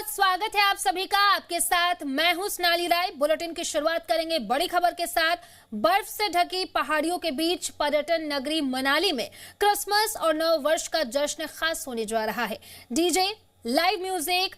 बहुत स्वागत है आप सभी का। आपके साथ मैं हूं सोनाली राय। बुलेटिन की शुरुआत करेंगे बड़ी खबर के साथ। बर्फ से ढकी पहाड़ियों के बीच पर्यटन नगरी मनाली में क्रिसमस और नव वर्ष का जश्न खास होने जा रहा है। डीजे, लाइव म्यूजिक,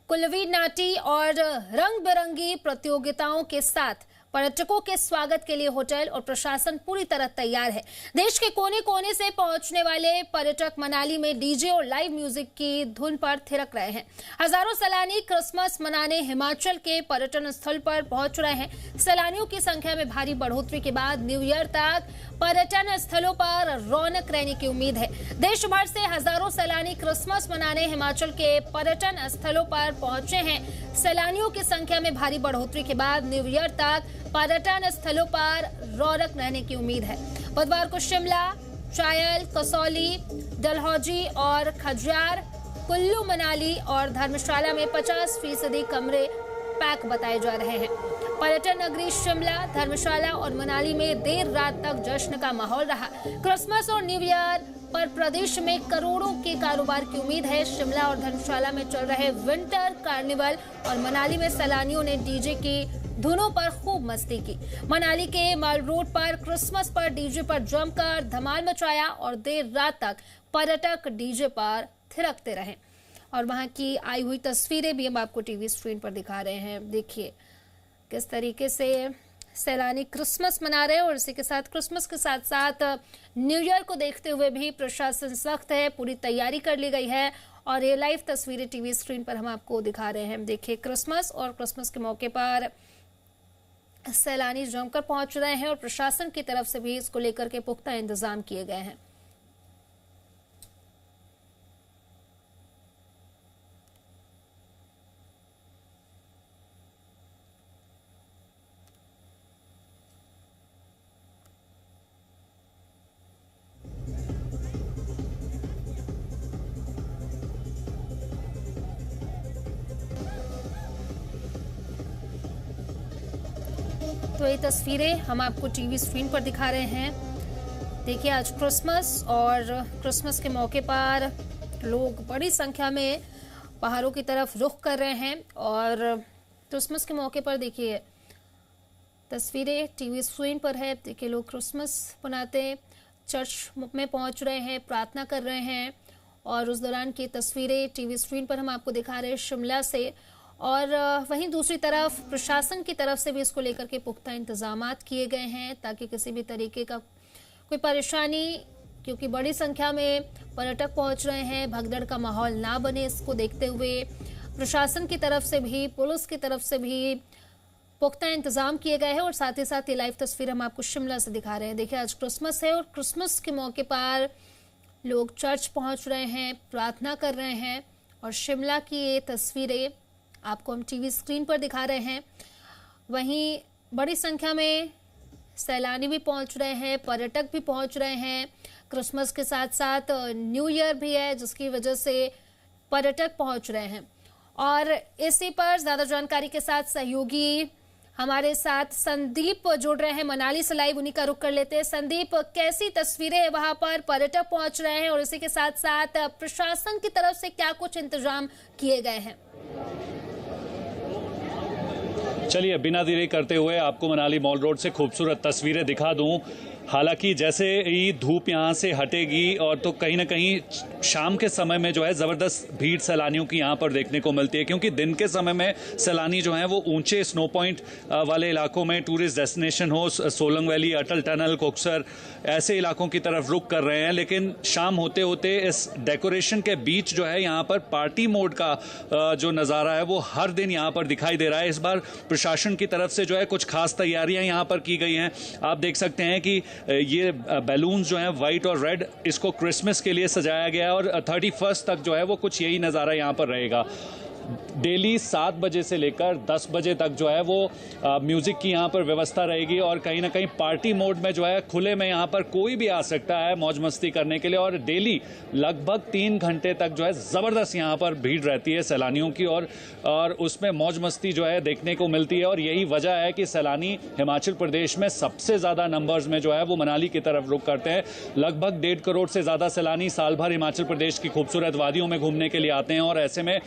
कुलवी नाटी और रंग बिरंगी प्रतियोगिताओं के साथ पर्यटकों के स्वागत के लिए होटल और प्रशासन पूरी तरह तैयार है। देश के कोने कोने से पहुंचने वाले पर्यटक मनाली में डीजे और लाइव म्यूजिक की धुन पर थिरक रहे हैं। हजारों सैलानी क्रिसमस मनाने हिमाचल के पर्यटन स्थल पर पहुंच रहे हैं। सैलानियों की संख्या में भारी बढ़ोतरी के बाद न्यू ईयर तक पर्यटन स्थलों पर रौनक रहने की उम्मीद है। देश भर से हजारों सैलानी क्रिसमस मनाने हिमाचल के पर्यटन स्थलों पर पहुंचे हैं। सैलानियों की संख्या में भारी बढ़ोतरी के बाद न्यू ईयर तक पर्यटन स्थलों पर रौनक रहने की उम्मीद है। बुधवार को शिमला, चायल, कसौली, डलहौजी और खज्जियार, कुल्लू मनाली और धर्मशाला में 50% कमरे पैक बताए जा रहे हैं। पर्यटन नगरी शिमला, धर्मशाला और मनाली में देर रात तक जश्न का माहौल रहा। क्रिसमस और न्यू ईयर पर प्रदेश में करोड़ों के कारोबार की उम्मीद है। शिमला और धर्मशाला में चल रहे विंटर कार्निवल और मनाली में सैलानियों ने डीजे की धुनों पर खूब मस्ती की। मनाली के माल रोड पर क्रिसमस पर डीजे पर जमकर धमाल मचाया और देर रात तक पर्यटक डीजे पर थिरकते रहे। और वहां की आई हुई तस्वीरें भी हम आपको टीवी स्क्रीन पर दिखा रहे हैं। देखिए किस तरीके से सैलानी क्रिसमस मना रहे हैं और इसी के साथ क्रिसमस के साथ साथ न्यू ईयर को देखते हुए भी प्रशासन सख्त है, पूरी तैयारी कर ली गई है। और ये लाइव तस्वीरें टीवी स्क्रीन पर हम आपको दिखा रहे हैं। देखिए क्रिसमस और क्रिसमस के मौके पर सैलानी जमकर पहुंच रहे हैं और प्रशासन की तरफ से भी इसको लेकर के पुख्ता इंतजाम किए गए हैं। तो ये तस्वीरें हम आपको टीवी स्क्रीन पर दिखा रहे हैं। देखिए आज क्रिसमस और क्रिसमस के मौके पर लोग बड़ी संख्या में पहाड़ों की तरफ रुख कर रहे हैं। और क्रिसमस के मौके पर देखिए तस्वीरें टीवी स्क्रीन पर है। देखिए लोग क्रिसमस मनाते चर्च में पहुंच रहे हैं, प्रार्थना कर रहे हैं। और उस दौरान की तस्वीरें टीवी स्क्रीन पर हम आपको दिखा रहे हैं शिमला से। और वहीं दूसरी तरफ प्रशासन की तरफ से भी इसको लेकर के पुख्ता इंतजामात किए गए हैं ताकि किसी भी तरीके का कोई परेशानी, क्योंकि बड़ी संख्या में पर्यटक पहुंच रहे हैं, भगदड़ का माहौल ना बने, इसको देखते हुए प्रशासन की तरफ से भी, पुलिस की तरफ से भी पुख्ता इंतजाम किए गए हैं। और साथ ही साथ ये लाइव तस्वीर हम आपको शिमला से दिखा रहे हैं। देखिए आज क्रिसमस है और क्रिसमस के मौके पर लोग चर्च पहुंच रहे हैं, प्रार्थना कर रहे हैं। और शिमला की ये तस्वीरें आपको हम टीवी स्क्रीन पर दिखा रहे हैं। वहीं बड़ी संख्या में सैलानी भी पहुंच रहे हैं, पर्यटक भी पहुंच रहे हैं। क्रिसमस के साथ साथ न्यू ईयर भी है जिसकी वजह से पर्यटक पहुंच रहे हैं। और इसी पर ज्यादा जानकारी के साथ सहयोगी हमारे साथ संदीप जुड़ रहे हैं मनाली से लाइव, उन्हीं का रुख कर लेते हैं। संदीप, कैसी तस्वीरें हैं वहां पर, पर्यटक पहुंच रहे हैं और इसी के साथ साथ प्रशासन की तरफ से क्या कुछ इंतजाम किए गए हैं? चलिए बिना देरी करते हुए आपको मनाली मॉल रोड से खूबसूरत तस्वीरें दिखा दूं। हालांकि जैसे ही धूप यहाँ से हटेगी और तो कहीं ना कहीं शाम के समय में जो है ज़बरदस्त भीड़ सैलानियों की यहाँ पर देखने को मिलती है, क्योंकि दिन के समय में सैलानी जो हैं वो ऊंचे स्नो पॉइंट वाले इलाकों में, टूरिस्ट डेस्टिनेशन हो, सोलंग वैली, अटल टनल, कोकसर, ऐसे इलाकों की तरफ रुख कर रहे हैं। लेकिन शाम होते होते इस डेकोरेशन के बीच जो है यहाँ पर पार्टी मोड का जो नज़ारा है वो हर दिन यहाँ पर दिखाई दे रहा है। इस बार प्रशासन की तरफ से जो है कुछ खास तैयारियां यहाँ पर की गई हैं। आप देख सकते हैं कि ये बैलून्स जो हैं वाइट और रेड, इसको क्रिसमस के लिए सजाया गया है और 31 तक जो है वो कुछ यही नज़ारा यहाँ पर रहेगा। डेली 7 बजे से लेकर 10 बजे तक जो है वो म्यूजिक की यहाँ पर व्यवस्था रहेगी और कहीं ना कहीं पार्टी मोड में जो है खुले में यहाँ पर कोई भी आ सकता है मौज मस्ती करने के लिए। और डेली लगभग 3 घंटे तक जो है ज़बरदस्त यहाँ पर भीड़ रहती है सैलानियों की और उसमें मौज मस्ती जो है देखने को मिलती है। और यही वजह है कि सैलानी हिमाचल प्रदेश में सबसे ज़्यादा नंबर्स में जो है वो मनाली की तरफ रुख करते हैं। लगभग 1.5 करोड़ से ज़्यादा सैलानी साल भर हिमाचल प्रदेश की खूबसूरत वादियों में घूमने के लिए आते हैं और ऐसे में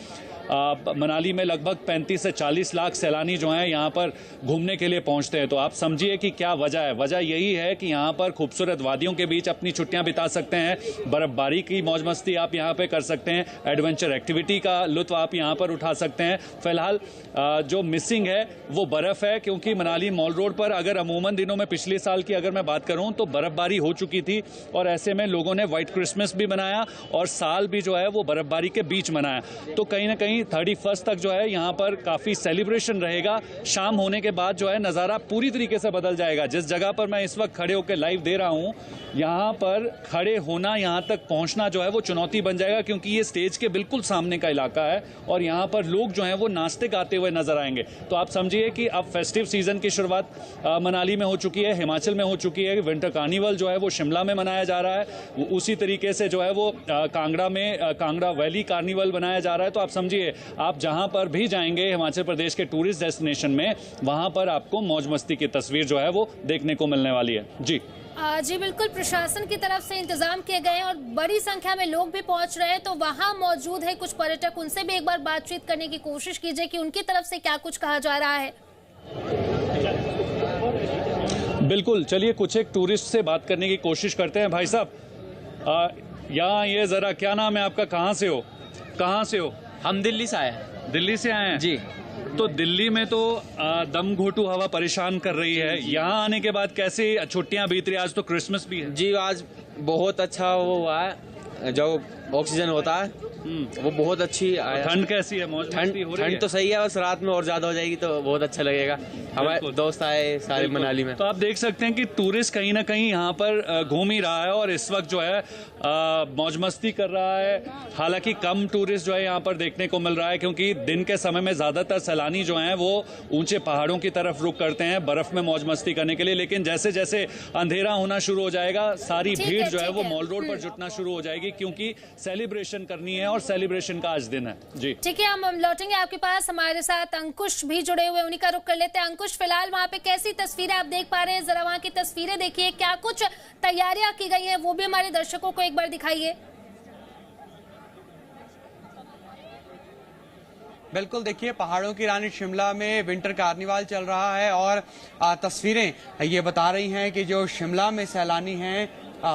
मनाली में लगभग 35 से 40 लाख सैलानी जो हैं यहाँ पर घूमने के लिए पहुँचते हैं। तो आप समझिए कि क्या वजह है। वजह यही है कि यहाँ पर खूबसूरत वादियों के बीच अपनी छुट्टियाँ बिता सकते हैं, बर्फबारी की मौज मस्ती आप यहाँ पे कर सकते हैं, एडवेंचर एक्टिविटी का लुत्फ आप यहाँ पर उठा सकते हैं। फिलहाल जो मिसिंग है वो बर्फ़ है, क्योंकि मनाली मॉल रोड पर अगर अमूमन दिनों में पिछले साल की अगर मैं बात करूं तो बर्फबारी हो चुकी थी और ऐसे में लोगों ने व्हाइट क्रिसमस भी मनाया और साल भी जो है वो बर्फबारी के बीच मनाया। तो कहीं ना कहीं 31 तक जो है यहाँ पर काफ़ी सेलिब्रेशन रहेगा। शाम होने के बाद जो है नज़ारा पूरी तरीके से बदल जाएगा। जिस जगह पर मैं इस वक्त खड़े होकर लाइव दे रहा हूँ, यहाँ पर खड़े होना, यहाँ तक पहुँचना जो है वो चुनौती बन जाएगा, क्योंकि ये स्टेज के बिल्कुल सामने का इलाका है और यहाँ पर लोग जो हैं वो नाचते गाते हुए नजर आएंगे। तो आप समझिए कि अब फेस्टिव सीजन की शुरुआत मनाली में हो चुकी है, हिमाचल में हो चुकी है। विंटर कार्निवल जो है वो शिमला में मनाया जा रहा है, उसी तरीके से जो है वो कांगड़ा में कांगड़ा वैली कार्निवल मनाया जा रहा है। तो आप समझिए, आप जहां पर भी जाएंगे हिमाचल प्रदेश के टूरिस्ट डेस्टिनेशन में, वहां पर आपको मौज मस्ती की तस्वीर जो है वो देखने को मिलने वाली है। जी जी बिल्कुल, प्रशासन की तरफ से इंतजाम किए गए हैं और बड़ी संख्या में लोग भी पहुंच रहे हैं। तो वहां मौजूद है कुछ पर्यटक, उनसे भी एक बार बातचीत करने की कोशिश कीजिए कि उनकी तरफ से क्या कुछ कहा जा रहा है। बिल्कुल, चलिए कुछ एक टूरिस्ट से बात करने की कोशिश करते हैं। भाई साहब, यहाँ ये जरा, क्या नाम है आपका, कहाँ से हो? कहाँ से हो? हम दिल्ली से आए हैं। दिल्ली से आए हैं जी। तो दिल्ली में तो दम घोटू हवा परेशान कर रही है। यहाँ आने के बाद कैसे छुट्टियां बीत रही? आज तो क्रिसमस भी है। जी, आज बहुत अच्छा वो हुआ है, जो ऑक्सीजन होता है वो बहुत अच्छी आया। ठंड कैसी है? मौज मस्ती हो रही है? ठंड तो सही है, बस रात में और ज्यादा हो जाएगी तो बहुत अच्छा लगेगा। हमारे दोस्त आए सारे मनाली में। तो आप देख सकते हैं कि टूरिस्ट कहीं ना कहीं यहाँ पर घूम ही रहा है और इस वक्त जो है मौज मस्ती कर रहा है। हालांकि कम टूरिस्ट जो है यहाँ पर देखने को मिल रहा है, क्योंकि दिन के समय में ज्यादातर सैलानी जो हैं वो ऊंचे पहाड़ों की तरफ रुख करते हैं बर्फ में मौज मस्ती करने के लिए। लेकिन जैसे जैसे अंधेरा होना शुरू हो जाएगा, सारी भीड़ जो है वो मॉल रोड पर जुटना शुरू हो जाएगी, क्योंकि सेलिब्रेशन करनी है और सेलिब्रेशन का आज दिन है। जी ठीक है, हम लौटेंगे आपके पास। हमारे साथ अंकुश भी जुड़े हुए, उन्हीं का रुख कर लेते हैं। अंकुश, फिलहाल वहाँ पे कैसी तस्वीरें आप देख पा रहे हैं? जरा वहाँ की तस्वीरें देखिए, क्या कुछ तैयारियां की गई है वो भी हमारे दर्शकों को एक बार दिखाइए। बिल्कुल, देखिए पहाड़ों की रानी शिमला में विंटर कार्निवाल चल रहा है और तस्वीरें ये बता रही हैं कि जो शिमला में सैलानी हैं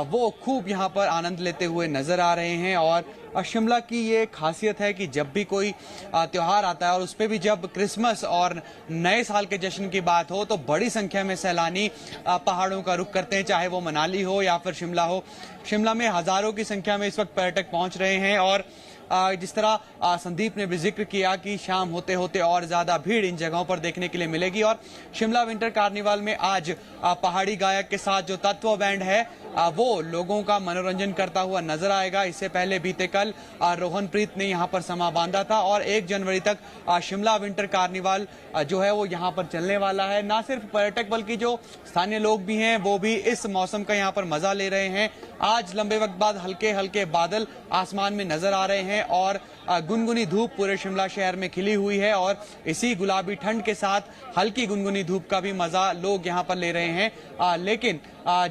वो खूब यहाँ पर आनंद लेते हुए नजर आ रहे हैं। और शिमला की ये खासियत है कि जब भी कोई त्यौहार आता है और उस पर भी जब क्रिसमस और नए साल के जश्न की बात हो तो बड़ी संख्या में सैलानी पहाड़ों का रुख करते हैं, चाहे वो मनाली हो या फिर शिमला हो। शिमला में हजारों की संख्या में इस वक्त पर्यटक पहुंच रहे हैं और जिस तरह संदीप ने भी जिक्र किया कि शाम होते होते और ज्यादा भीड़ इन जगहों पर देखने के लिए मिलेगी। और शिमला विंटर कार्निवाल में आज पहाड़ी गायक के साथ जो तत्व बैंड है वो लोगों का मनोरंजन करता हुआ नजर आएगा। इससे पहले बीते कल रोहनप्रीत ने यहाँ पर समा बांधा था और 1 जनवरी तक शिमला विंटर कार्निवाल जो है वो यहाँ पर चलने वाला है। ना सिर्फ पर्यटक बल्कि जो स्थानीय लोग भी हैं वो भी इस मौसम का यहाँ पर मजा ले रहे हैं। आज लंबे वक्त बाद हल्के हल्के बादल आसमान में नजर आ रहे हैं और गुनगुनी धूप पूरे शिमला शहर में खिली हुई है और इसी गुलाबी ठंड के साथ हल्की गुनगुनी धूप का भी मजा लोग यहाँ पर ले रहे हैं। लेकिन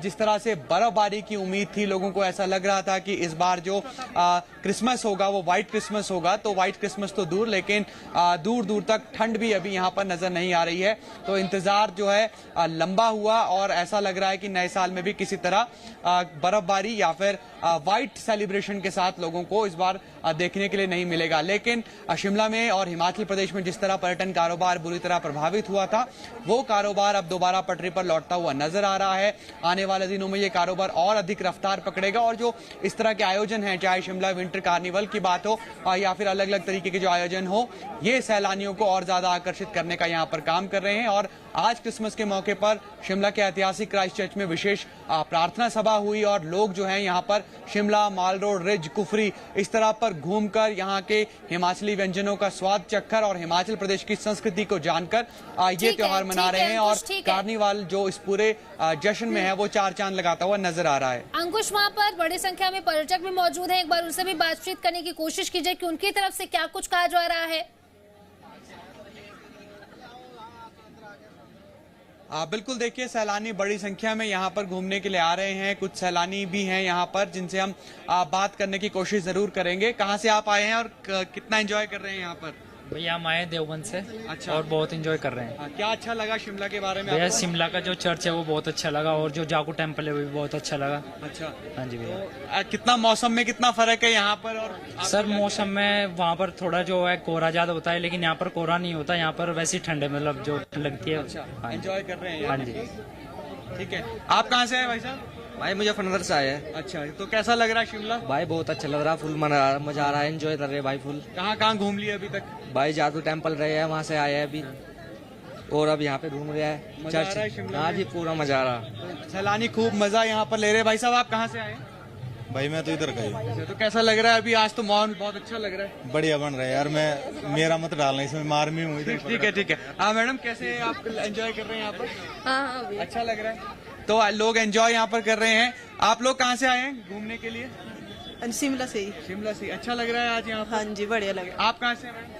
जिस तरह से बर्फबारी की उम्मीद थी, लोगों को ऐसा लग रहा था कि इस बार जो क्रिसमस होगा वो व्हाइट क्रिसमस होगा, तो व्हाइट क्रिसमस तो दूर, लेकिन दूर दूर तक ठंड भी अभी यहाँ पर नजर नहीं आ रही है। तो इंतजार जो है लंबा हुआ और ऐसा लग रहा है कि नए साल में भी किसी तरह बर्फबारी या फिर व्हाइट सेलिब्रेशन के साथ लोगों को इस बार देखने के लिए नहीं मिलेगा। लेकिन शिमला में और हिमाचल प्रदेश में जिस तरह पर्यटन कारोबार बुरी तरह प्रभावित हुआ था, वो कारोबार अब दोबारा पटरी पर लौटता हुआ नजर आ रहा है। आने वाले दिनों में ये कारोबार और अधिक रफ्तार पकड़ेगा और जो इस तरह के आयोजन हैं, चाहे शिमला विंटर कार्निवल की बात हो या फिर अलग अलग तरीके के जो आयोजन हो, ये सैलानियों को और ज्यादा आकर्षित करने का यहाँ पर काम कर रहे हैं। और आज क्रिसमस के मौके पर शिमला के ऐतिहासिक क्राइस्ट चर्च में विशेष प्रार्थना सभा हुई और लोग जो हैं यहाँ पर शिमला, माल रोड, रिज, कुफरी इस तरह पर घूमकर यहाँ के हिमाचली व्यंजनों का स्वाद चखकर और हिमाचल प्रदेश की संस्कृति को जानकर ये त्योहार मना रहे हैं। और कार्निवाल जो इस पूरे जश्न में है वो 4 चांद लगाता हुआ नजर आ रहा है। अंकुश, वहाँ पर बड़ी संख्या में पर्यटक भी मौजूद हैं, एक बार उनसे भी बातचीत करने की कोशिश कीजिए कि उनकी तरफ से क्या कुछ कहा जा रहा है। बिल्कुल, देखिए सैलानी बड़ी संख्या में यहाँ पर घूमने के लिए आ रहे हैं। कुछ सैलानी भी हैं यहाँ पर जिनसे हम बात करने की कोशिश जरूर करेंगे। कहाँ से आप आए हैं और कितना एंजॉय कर रहे हैं यहाँ पर? भैया हम आए हैं देवबंद से। अच्छा। और बहुत एंजॉय कर रहे हैं। हाँ, क्या अच्छा लगा शिमला के बारे में भैया आपको? शिमला का जो चर्च है वो बहुत अच्छा लगा और जो जाकू टेम्पल है वो भी बहुत अच्छा लगा। अच्छा। हाँ जी भैया। कितना मौसम में कितना फर्क है यहाँ पर और सर मौसम में वहाँ पर थोड़ा जो है कोहरा ज्यादा होता है, लेकिन यहाँ पर कोहरा नहीं होता। यहाँ पर वैसी ठंड है, मतलब जो ठंड लगती है। हाँ जी। एंजॉय कर रहे हैं हाँ यहाँ? जी। ठीक है। आप कहाँ से हैं भाई साहब? भाई मुजफ्फरनगर से आए हैं। अच्छा, तो कैसा लग रहा है शिमला? भाई बहुत अच्छा लग रहा है, फुल मजा आ रहा है, एंजॉय कर रहे हैं भाई फुल। कहाँ घूम लिए अभी तक? भाई जादू टेम्पल रहे हैं, वहाँ से आए हैं अभी और अब यहाँ पे घूम रहे हैं मजा आ रहा है चर्च। शिमला हाँ में? जी पूरा मजा आ रहा। सैलानी खूब मजा यहाँ पर ले रहे हैं। भाई साहब आप कहाँ से आए हैं? भाई मैं तो इधर का ही। अच्छा, तो कैसा लग रहा है अभी? आज तो माहौल बहुत अच्छा लग रहा है। बढ़िया बन रहा है यार। मेरा मत डालना इसमें, मार में हूँ इधर। ठीक है ठीक है। हाँ मैडम, कैसे आप एंजॉय कर रहे हैं यहाँ पर? हाँ अच्छा लग रहा है तो लोग एंजॉय यहाँ पर कर रहे हैं। आप लोग कहाँ से आए हैं घूमने के लिए? शिमला से ही। शिमला से। अच्छा लग रहा है आज यहाँ पर? हाँ जी बढ़िया लग आप कहाँ से हैं मैडम?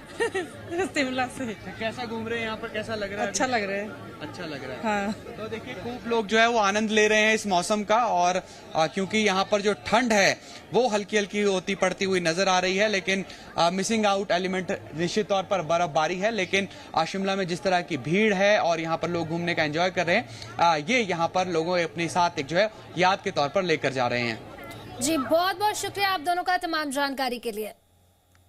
शिमला से। कैसा घूम रहे हैं यहाँ पर? कैसा लग रहा है? अच्छा लग रहा है। अच्छा लग रहा है। हाँ। तो देखिए खूब लोग जो है वो आनंद ले रहे हैं इस मौसम का। और क्योंकि यहाँ पर जो ठंड है वो हल्की हल्की होती पड़ती हुई नजर आ रही है, लेकिन मिसिंग आउट एलिमेंट निश्चित तौर पर बर्फबारी है। लेकिन शिमला में जिस तरह की भीड़ है और यहाँ पर लोग घूमने का एंजॉय कर रहे हैं, ये यहाँ पर लोगों अपने साथ एक जो है याद के तौर पर लेकर जा रहे हैं। जी बहुत बहुत शुक्रिया आप दोनों का तमाम जानकारी के लिए।